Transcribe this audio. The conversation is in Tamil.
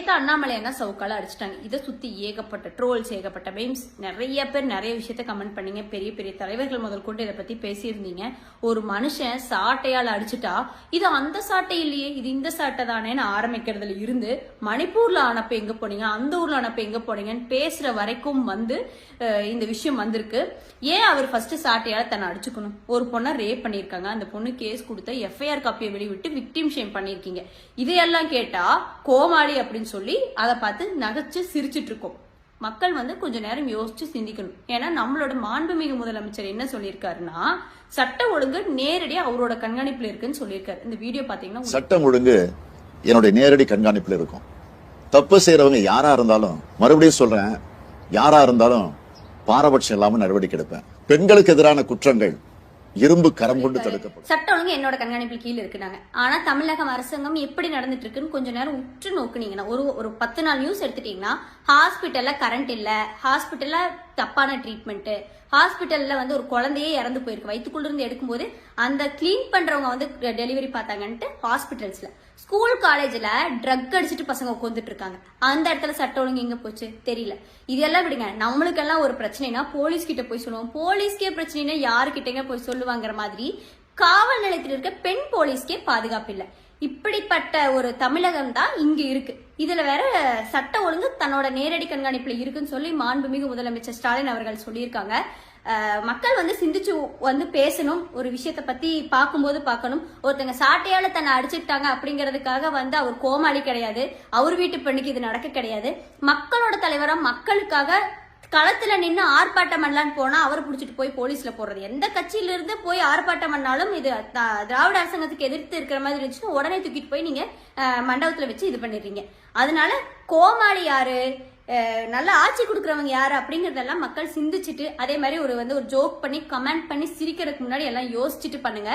நேத்து அண்ணாமலை என்ன சவுக்கால அடிச்சிட்டாங்க. இதை சுத்தி ஏகப்பட்ட ட்ரோல்ஸ், ஏகப்பட்ட மீம்ஸ், நிறைய பேர் நிறைய விஷயத்த கமெண்ட் பண்ணீங்க. பெரிய பெரிய தலைவர்கள் முதல் கொண்டு இதை பத்தி பேசியிருந்தீங்க. ஒரு மனுஷன் சாட்டையால் அடிச்சுட்டா இது அந்த சாட்டை இல்லையே, இது இந்த சாட்டை தானேன்னு ஆரம்பிக்கிறதுல இருந்து மணிப்பூர்ல ஆனப்ப எங்க போனீங்க, அந்த ஊர்ல ஆனப்ப எங்க போனீங்கன்னு பேசுற வரைக்கும் வந்து இந்த விஷயம் வந்திருக்கு. ஏன் அவர் ஃபர்ஸ்ட் சாட்டையால தன்னை அடிச்சுக்கணும்? ஒரு பொண்ணை ரேப் பண்ணிருக்காங்க, அந்த பொண்ணு கேஸ் கொடுத்த எஃப்ஐஆர் காப்பியை வெளிவிட்டு விக்டிம் ஷேம் பண்ணிருக்கீங்க. இதையெல்லாம் கேட்டா கோமாளி அப்படின்னு சொல்லி அதை பார்த்து நகைச்சு சிரிச்சிட்டு இருக்கோம். மக்கள் வந்து கொஞ்ச நேரம் யோசிச்சு சிந்திக்கணும். ஏன்னா நம்மளோட மாண்புமிகு முதலமைச்சர் என்ன சொல்லியிருக்காருன்னா, சட்ட ஒழுங்கு நேரடியா அவரோட கண்காணிப்புல இருக்குன்னு சொல்லியிருக்காரு. இந்த வீடியோ பாத்தீங்கன்னா சட்டம் ஒழுங்கு என்னுடைய நேரடி கண்காணிப்புல இருக்கும். தப்பு செய்யறவங்க யாரா இருந்தாலும், மறுபடியும் சொல்றேன், யாரா இருந்தாலும் பாரபட்சம் இல்லாம நடவடிக்கை எடுப்பேன். பெண்களுக்கு எதிரான குற்றங்கள் இரும்பு கரம் கொண்டு தடுக்கப்படும். சட்ட ஒழுங்கு என்னோட கண்காணிப்பில் கீழே இருக்குனாங்க. ஆனா தமிழக அரசாங்கம் எப்படி நடந்துட்டு இருக்குன்னு கொஞ்ச நேரம் உற்று நோக்குனீங்கன்னா, ஒரு 10 நாள் நியூஸ் எடுத்துட்டீங்கன்னா, ஹாஸ்பிட்டல்ல கரண்ட் இல்ல, ஹாஸ்பிட்டல்ல தப்பான ட்ரீட்மெண்ட், ஹாஸ்பிட்டல்ல வந்து ஒரு குழந்தையே இறந்து போயிருக்கு, வயிற்றுக்குள்ள இருந்து எடுக்கும்போது அந்த கிளீன் பண்றவங்க வந்து டெலிவரி பார்த்தாங்கன்ட்டு ஹாஸ்பிட்டல்ஸ்ல, ஸ்கூல் காலேஜ்ல ட்ரக் அடிச்சுட்டு பசங்க உட்காந்துட்டு இருக்காங்க. அந்த இடத்துல சட்ட ஒழுங்கு எங்க போச்சு தெரியல. இதெல்லாம் விடுங்க, நம்மளுக்கெல்லாம் ஒரு பிரச்சனைனா போலீஸ் கிட்ட போய் சொல்லுவோம், போலீஸ்க்கே பிரச்சனைனா யாருக்கிட்டங்க போய் சொல்லுவாங்கிற மாதிரி காவல் நிலையத்தில் இருக்க பெண் போலீஸ்க்கே பாதுகாப்பு இல்லை. இப்படிப்பட்ட ஒரு தமிழகம் தான் இங்க இருக்கு. இதுல வேற சட்ட ஒழுங்கு தன்னோட நேரடி கண்காணிப்புல இருக்குன்னு சொல்லி மாண்புமிகு முதலமைச்சர் ஸ்டாலின் அவர்கள் சொல்லியிருக்காங்க. மக்கள் வந்து சிந்திச்சு வந்து பேசணும். ஒரு விஷயத்த பத்தி பார்க்கும்போது பார்க்கணும். ஒருத்தங்க சாட்டையால தன்னை அடிச்சுட்டாங்க அப்படிங்கறதுக்காக வந்து அவர் கோமாளி கிடையாது, அவர் வீட்டு பெண்ணுக்கு இது நடக்க கிடையாது. மக்களோட தலைவரா மக்களுக்காக களத்துல நின்று ஆர்ப்பாட்டம் பண்ணலான்னு போனா அவரை பிடிச்சிட்டு போய் போலீஸ்ல போடுறது. எந்த கட்சியில இருந்து போய் ஆர்ப்பாட்டம் பண்ணாலும் இது திராவிட அரசாங்கத்துக்கு எதிர்த்து இருக்கிற மாதிரி இருந்துச்சுன்னா உடனே தூக்கிட்டு போய் நீங்க மண்டபத்துல வச்சு இது பண்ணிடுறீங்க. அதனால கோமாளி யாரு, நல்ல ஆட்சி கொடுக்குறவங்க யாரு அப்படிங்கறதெல்லாம் மக்கள் சிந்திச்சுட்டு, அதே மாதிரி ஒரு ஜோக் பண்ணி கமெண்ட் பண்ணி சிரிக்கிறதுக்கு முன்னாடி எல்லாம் யோசிச்சுட்டு பண்ணுங்க.